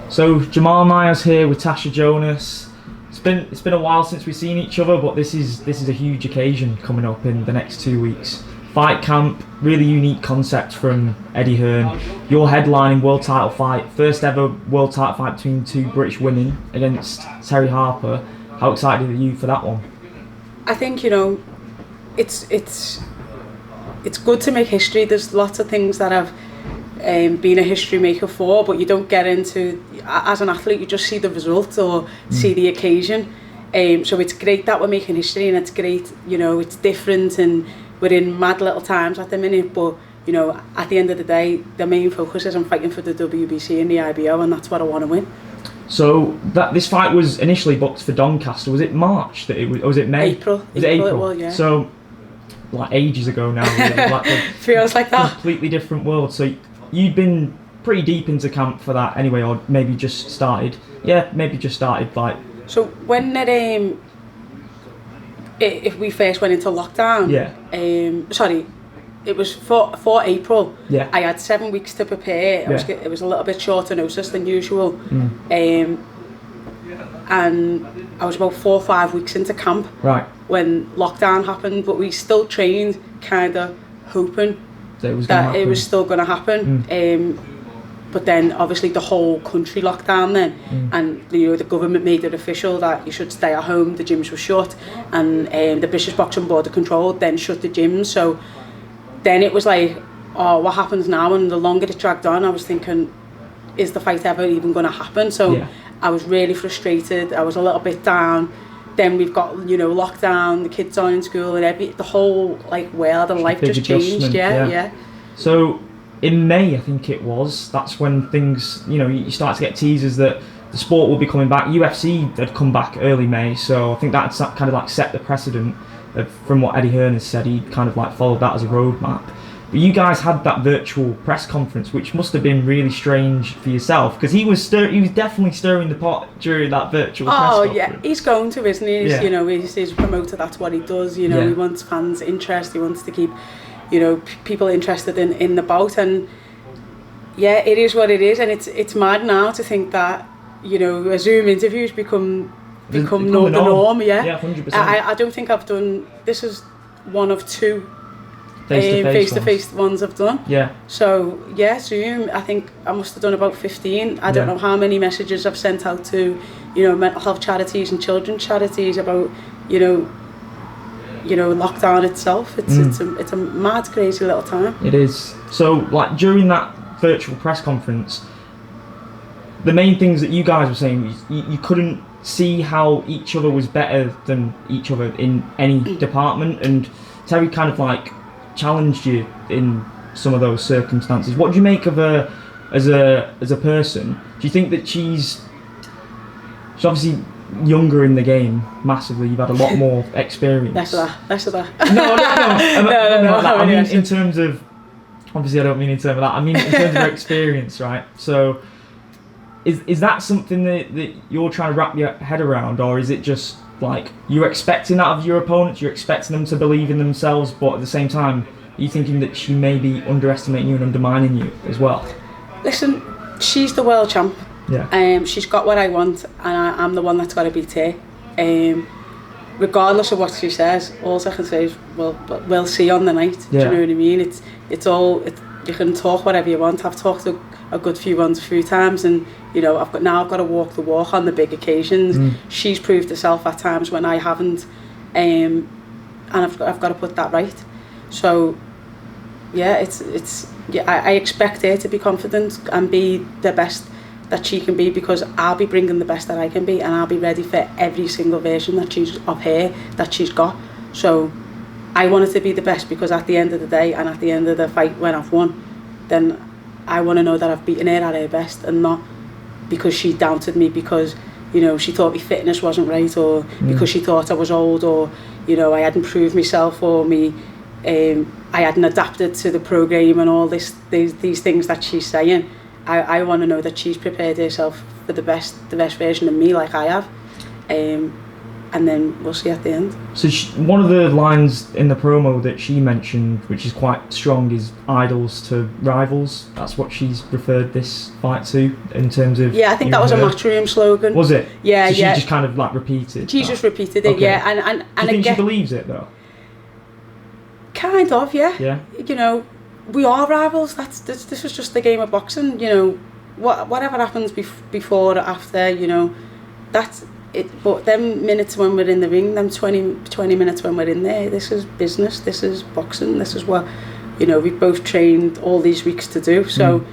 So Jamal Myers here with Tasha Jonas. It's been a while since we've seen each other, but this is a huge occasion coming up in the next 2 weeks. Fight camp, really unique concept from Eddie Hearn. Your headlining world title fight, first ever world title fight between two British women against Terri Harper. How excited are you for that one? I think, you know, it's good to make history. There's lots of things that I've been a history maker for, but you don't get into, as an athlete, you just see the result or see the occasion. So it's great that we're making history, and it's great, you know, it's different, and we're in mad little times at the minute, but you know, at the end of the day, the main focus is I'm fighting for the WBC and the IBO, and that's what I want to win. So this fight was initially booked for Doncaster. Was it March that it was, or was it May? April. Was it April? It was, yeah. So like ages ago now, really. Like feels like that. Completely different world. So you'd been pretty deep into camp for that anyway, or maybe just started. Yeah, maybe just started. Like, so when if we first went into lockdown, it was for April. Yeah. I had 7 weeks to prepare. It was a little bit shorter notice than usual. And I was about 4 or 5 weeks into camp when lockdown happened, but we still trained kind of hoping that it was still going to happen. But then obviously the whole country locked down then, and you know, the government made it official that you should stay at home. The gyms were shut, and the British Boxing Board of Control then shut the gyms. So then it was like, oh, what happens now? And the longer it dragged on, I was thinking, is the fight ever even going to happen? So I was really frustrated. I was a little bit down. Then we've got, you know, lockdown, the kids aren't in school, and the whole like world and life just changed. Yeah. So in May, I think it was, that's when things, you know, you start to get teasers that the sport will be coming back. UFC had come back early May, so I think that's kind of like set the precedent from what Eddie Hearn has said. He kind of like followed that as a roadmap. But you guys had that virtual press conference, which must have been really strange for yourself, because he was definitely stirring the pot during that virtual press conference. Oh yeah, he's going to, isn't he? You know, he's a promoter, that's what he does. You know, he wants fans' interest, he wants to keep, you know, people interested in the bout, and yeah, it is what it is, and it's mad now to think that, you know, Zoom interviews become the norm. Yeah, 100%. I don't think I've done, this is one of two face-to-face ones I've done. Yeah. So yeah, Zoom, I think I must have done about 15. I don't know how many messages I've sent out to, you know, mental health charities and children's charities about, you know, lockdown itself. It's a mad, crazy little time. It is. So like during that virtual press conference, the main things that you guys were saying, you couldn't see how each other was better than each other in any department, and Terri kind of like challenged you in some of those circumstances. What do you make of her as a person? Do you think that she's obviously younger in the game massively? You've had a lot more experience. Less of that. No. I mean, actually, in terms of, obviously I don't mean in terms of that, I mean in terms of her experience, right? So is that something that you're trying to wrap your head around, or is it just like you're expecting that of your opponents, you're expecting them to believe in themselves, but at the same time are you thinking that she may be underestimating you and undermining you as well? Listen, she's the world champ. Yeah. She's got what I want, and I'm the one that's got to beat her. Regardless of what she says, all I can say is, we'll see on the night. Do you know what I mean? You can talk whatever you want. I've talked a good few ones a few times, and you know, I've got to walk the walk on the big occasions. She's proved herself at times when I haven't, and I've got to put that right. So yeah, I expect her to be confident and be the best that she can be, because I'll be bringing the best that I can be, and I'll be ready for every single version that she's got. So I want her to be the best, because at the end of the day, and at the end of the fight when I've won, then I want to know that I've beaten her at her best, and not because she doubted me because, you know, she thought my fitness wasn't right, or because she thought I was old, or, you know, I hadn't proved myself, or I hadn't adapted to the programme and all these things that she's saying. I want to know that she's prepared herself for the best version of me, like I have. and then we'll see at the end. So one of the lines in the promo that she mentioned, which is quite strong, is idols to rivals. That's what she's referred this fight to in terms of... Yeah, I think that was a Matchroom slogan. Was it? Yeah, so she just kind of like repeated She that. just repeated it, yeah. And Do you think she believes it though? Kind of, yeah. Yeah. You know, we are rivals. This is just the game of boxing. You know, whatever happens before or after, you know, that's it. But them minutes when we're in the ring, them 20 minutes when we're in there, this is business. This is boxing. This is what, you know, we've both trained all these weeks to do. So,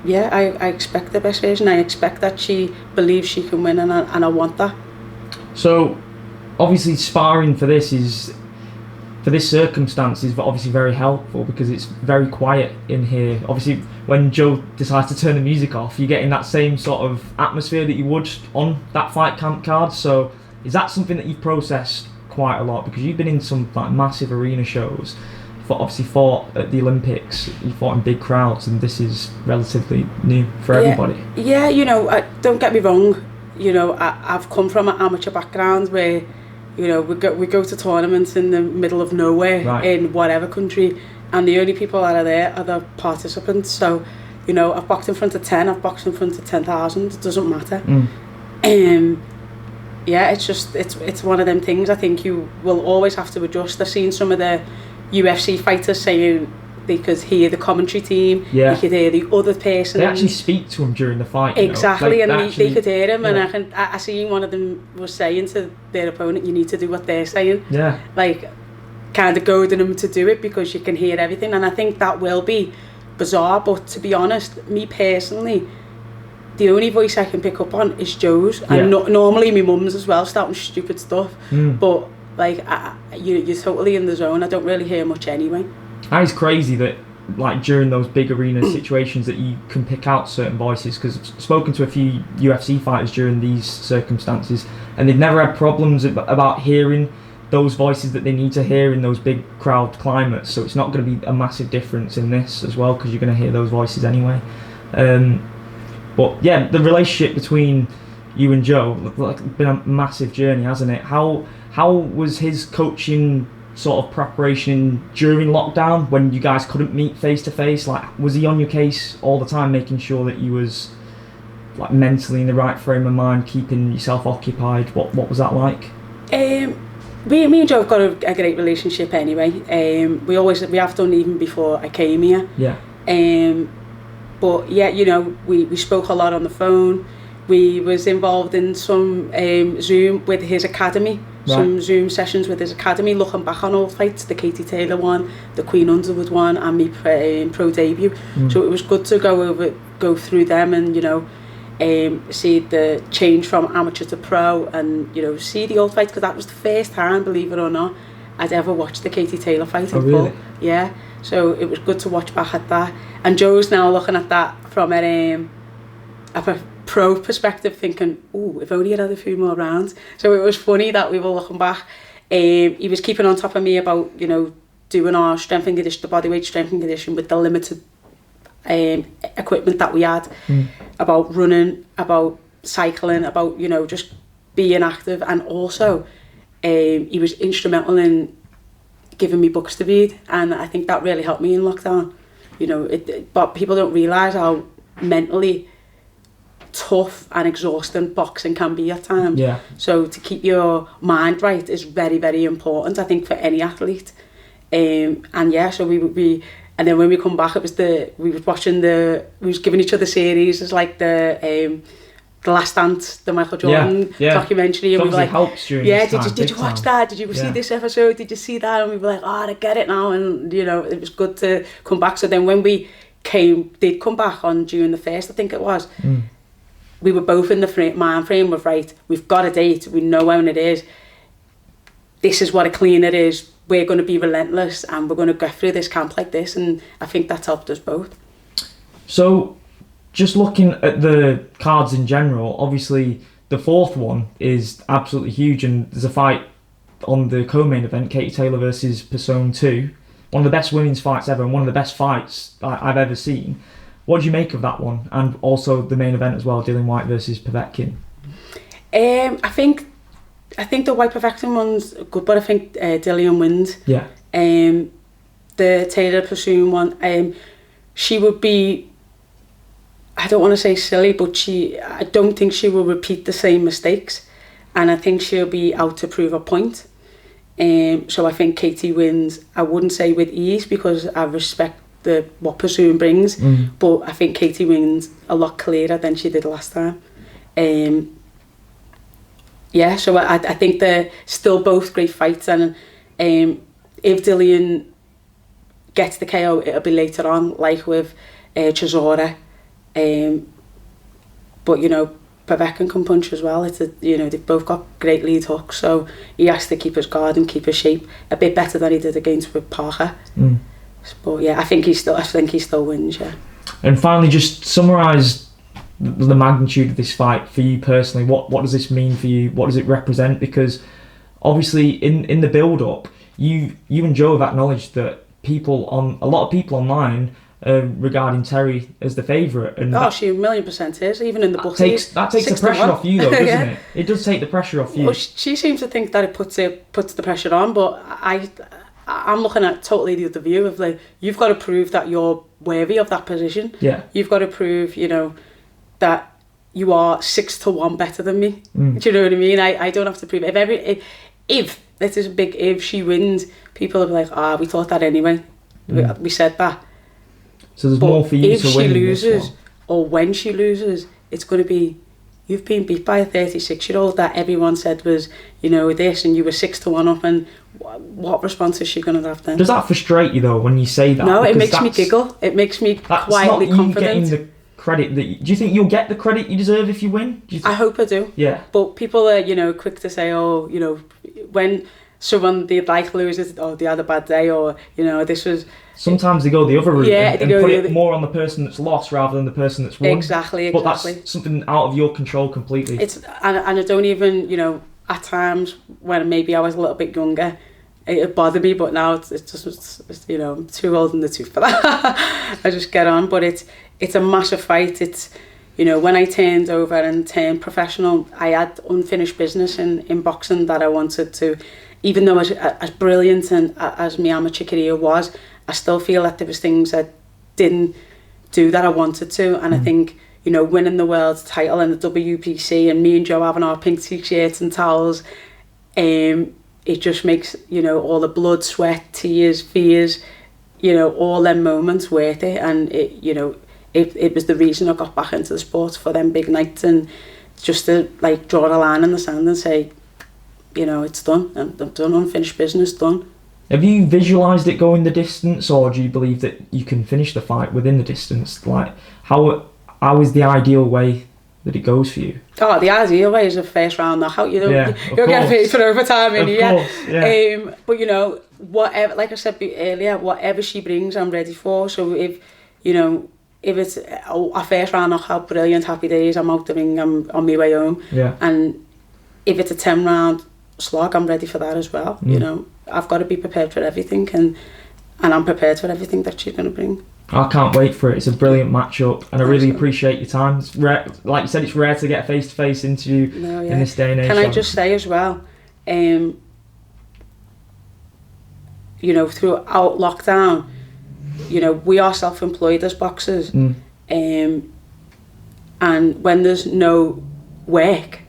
yeah, I expect the best version. I expect that she believes she can win, and I want that. So, obviously, sparring for this circumstance is obviously very helpful because it's very quiet in here. Obviously, when Joe decides to turn the music off, you're getting that same sort of atmosphere that you would on that fight camp card. So, is that something that you've processed quite a lot? Because you've been in some like massive arena shows, obviously fought at the Olympics, you fought in big crowds, and this is relatively new for everybody. Yeah, you know, don't get me wrong. You know, I've come from an amateur background where, you know, we go to tournaments in the middle of nowhere in whatever country, and the only people that are there are the participants. So, you know, I've boxed in front of 10, I've boxed in front of 10,000. It doesn't matter. Yeah, it's just it's one of them things. I think you will always have to adjust. I've seen some of the UFC fighters saying they could hear the commentary team, they could hear the other person. They actually speak to him during the fight. Exactly, you know? and they could hear him, and I seen one of them was saying to their opponent, you need to do what they're saying. Yeah. Like, kind of goading them to do it because you can hear everything, and I think that will be bizarre, but to be honest, me personally, the only voice I can pick up on is Joe's, and normally my mum's as well, starting stupid stuff, but like, you're totally in the zone. I don't really hear much anyway. That is crazy that, like, during those big arena situations that you can pick out certain voices, because I've spoken to a few UFC fighters during these circumstances, and they've never had problems about hearing those voices that they need to hear in those big crowd climates. So it's not going to be a massive difference in this as well, because you're going to hear those voices anyway. But yeah, the relationship between you and Joe, like, been a massive journey, hasn't it? How was his coaching sort of preparation during lockdown when you guys couldn't meet face to face? Like, was he on your case all the time, making sure that you was like mentally in the right frame of mind, keeping yourself occupied? What was that like? Me and Joe have got a great relationship anyway. We have done even before I came here. Yeah. But yeah, you know, we spoke a lot on the phone. We was involved in some Zoom with his academy, some Zoom sessions with his academy, looking back on all fights, the Katie Taylor one, the Queen Underwood one, and me pro debut. So it was good to go through them, and, you know, see the change from amateur to pro, and, you know, see the old fights, because that was the first time, believe it or not, I'd ever watched the Katie Taylor fight in full. Yeah, so it was good to watch back at that. And Joe's now looking at that from a pro perspective, thinking, ooh, if only I'd had a few more rounds. So it was funny that we were looking back. He was keeping on top of me about, you know, doing our strength and condition, the bodyweight strength and condition with the limited equipment that we had, about running, about cycling, about, you know, just being active. And also he was instrumental in giving me books to read, and I think that really helped me in lockdown. You know, but people don't realise how mentally tough and exhausting boxing can be at times. Yeah. So to keep your mind right is very, very important, I think, for any athlete. And yeah, so we and then when we come back, we was giving each other series as like the Last Dance, the Michael Jordan documentary, and we were like, helps during did you watch that? Did you see this episode? Did you see that? And we were like, I get it now, and, you know, it was good to come back. So then when we did come back on June the 1st, I think it was, we were both in the mind frame of, right, we've got a date, we know when it is, this is what a clean it is, we're going to be relentless, and we're going to go through this camp like this, and I think that's helped us both. So, just looking at the cards in general, obviously the fourth one is absolutely huge, and there's a fight on the co-main event, Katie Taylor versus Persone 2, one of the best women's fights ever, and one of the best fights I've ever seen. What do you make of that one? And also the main event as well, Dillian Whyte versus Povetkin. I think the White Perfection one's good, but I think Dillian wins. Yeah. The Taylor Pursuit one, she would be, I don't want to say silly, but I don't think she will repeat the same mistakes, and I think she'll be out to prove a point. So I think Katie wins. I wouldn't say with ease because I respect what Pursuit brings, but I think Katie wins a lot clearer than she did last time. Yeah, so I think they're still both great fights, and if Dillian gets the KO, it'll be later on, like with Chisora. But you know, Povetkin can punch as well. They've both got great lead hooks, so he has to keep his guard and keep his shape a bit better than he did against with Parker. But yeah, I think he still wins. Yeah. And finally, just summarise the magnitude of this fight for you personally. What does this mean for you? What does it represent? Because obviously in the build up, you and Joe have acknowledged that a lot of people online regarding Terri as the favourite, and she 1,000,000% is, even in the book. That takes the pressure off you though, doesn't it? It does take the pressure off you. Well, she seems to think that it puts the pressure on, but I'm looking at totally the other view of like, you've got to prove that you're worthy of that position. Yeah. You've got to prove, that you are 6-1 better than me. Do you know what I mean? I don't have to prove it. If this is a big if she wins, people will be like, we thought that anyway. We said that. So there's more for you to win. If she loses, or when she loses, it's going to be, you've been beat by a 36-year-old that everyone said was, this, and you were 6-1 up, and what response is she going to have then? Does that frustrate you though when you say that? No, it makes me giggle. It makes me quietly confident. Getting the credit do you think you'll get the credit you deserve if you win? I hope I do. Yeah. But people are, quick to say, when someone they loses, they had a bad day, or this was. Sometimes they go the other route and put it more on the person that's lost rather than the person that's won. Exactly. But that's something out of your control completely. And I don't even, at times when maybe I was a little bit younger, it bothered me, but now it's just I'm too old in the tooth for that. I just get on, but it's a massive fight. It's when I turned over and turned professional, I had unfinished business in boxing that I wanted to, even though as brilliant and as my amateur career was, I still feel that there was things I didn't do that I wanted to, and I think winning the world title and the WPC and me and Joe having our pink t-shirts and towels, it just makes all the blood, sweat, tears, fears, all them moments worth it, and it was the reason I got back into the sport, for them big nights, and just to like draw a line in the sand and say, it's done, I'm done, unfinished business, done. Have you visualised it going the distance, or do you believe that you can finish the fight within the distance? Like, how is the ideal way that it goes for you? Oh, the ideal way is a first round knockout. You'll get paid for overtime in here. Yeah. But whatever, like I said earlier, whatever she brings, I'm ready for. So if it's a first round knockout, brilliant, happy days, I'm out the ring, I'm on my way home. Yeah. And if it's a 10 round slog, I'm ready for that as well. I've got to be prepared for everything, and I'm prepared for everything that she's going to bring. I can't wait for it. It's a brilliant matchup, and I really appreciate your time. It's rare, like you said, it's rare to get a face-to-face interview in this day and age. Can I just say as well, throughout lockdown, we are self-employed as boxers, and when there's no work,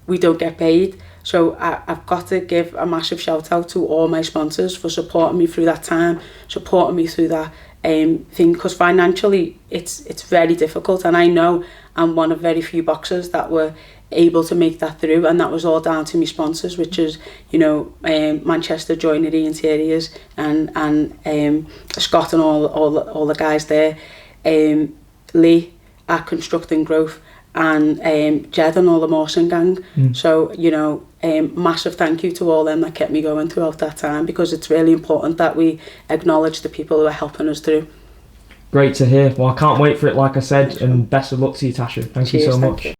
we don't get paid. So I've got to give a massive shout out to all my sponsors for supporting me through that time, supporting me through that thing, because financially it's very difficult, and I know I'm one of very few boxers that were able to make that through, and that was all down to my sponsors, which is Manchester Joinery Interiors and Scott and all the guys there, Lee at Construct and Growth, and Jed and all the Mawson gang. So massive thank you to all them that kept me going throughout that time, because it's really important that we acknowledge the people who are helping us through. Great to hear. Well, I can't wait for it, like I said, and best of luck to you, Tasha. Thank you so much.